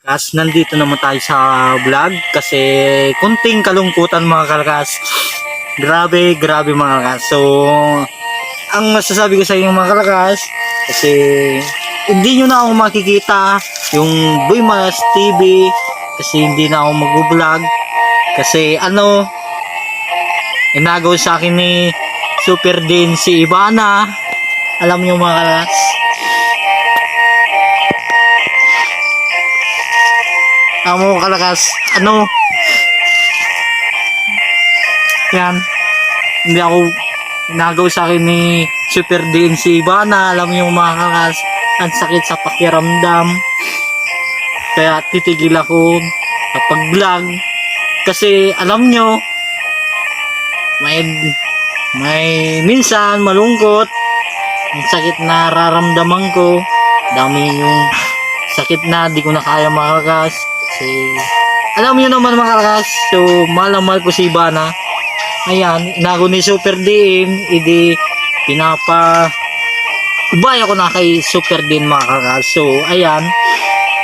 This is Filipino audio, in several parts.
Kas nandito naman tayo sa vlog kasi kunting kalungkutan mga kalakas. Grabe mga kalakas. So, ang masasabi ko sa inyo mga kalakas, kasi hindi nyo na ako makikita yung Boy Malas TV kasi hindi na ako mag-vlog kasi inagaw sa akin ni Super Din si Ivana. Alam nyo mga kalakas. Amo kalakas, yan, hindi ako nagaw sa akin ni Super Din si Ivana. Alam niyo mga kalakas, ang sakit sa pakiramdam, kaya titigil ako sa pag-vlog kasi alam nyo may minsan malungkot, ang sakit na nararamdaman ko, dami yung sakit na di ko na kaya mga kalakas. Kasi alam niyo naman mga kalakas, so mahal na mahal ko si Ivana. Ayan, inago ni Super Din, ibaya ko na kay Super Din mga kalakas. So ayan,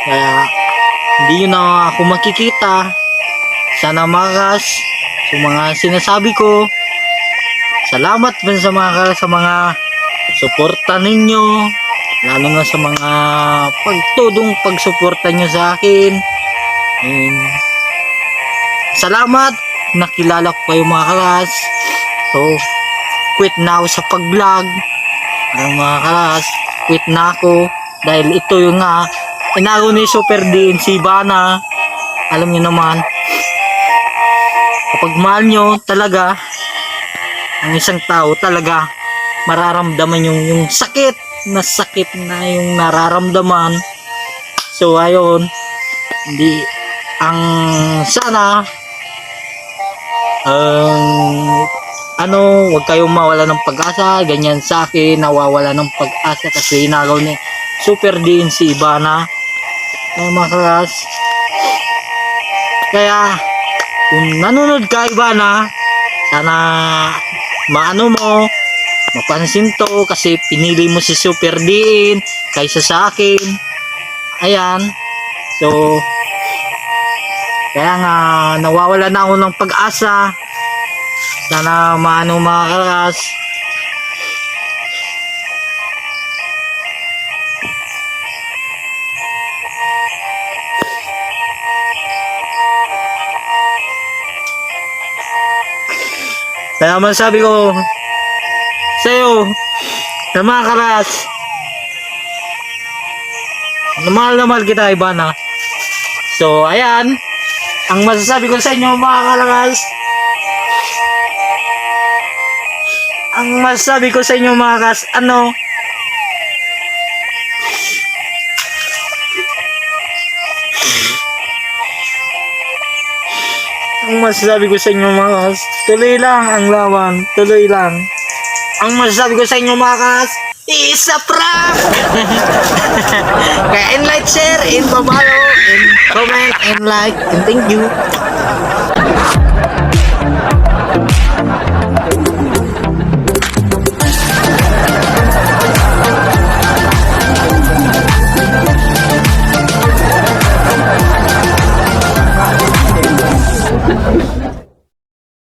kaya hindi yun na ako makikita. Sana mga kalakas, so mga sinasabi ko, salamat din sa mga suporta ninyo, lalo na sa mga pagtudong pagsuporta nyo sa akin. Salamat, nakilala ko kayo mga kalas. So quit na ako sa pag-vlog mga kalas, quit na ako dahil ito yung inago ni Super Din si Ivana. Alam nyo naman, kapag mahal nyo talaga ang isang tao, talaga mararamdaman yung sakit na yung nararamdaman. So ayun, hindi ang sana wag kayong mawala ng pag-asa, ganyan sa akin nawawala ng pag-asa kasi inagaw ni Super Din si Ivana mga kalas. Kaya kung nanonood ka Ivana, sana mapansin to kasi pinili mo si Super Din kaysa sa akin. Ayan, so kaya nga nawawala na ako ng pag-asa. Sana mga kalas. Kaya masabi ko sa'yo na mga kalas, mahal na mahal kita Ivana. So ayan, ang masasabi ko sa inyo mga kalakas, ang masasabi ko sa inyo mga kas, ang masasabi ko sa inyo mga kas, tuloy lang ang laban, tuloy lang. Ang masasabi ko sa inyo mga kas, isa prank. Kaya like, share, follow, comment, and like, and thank you.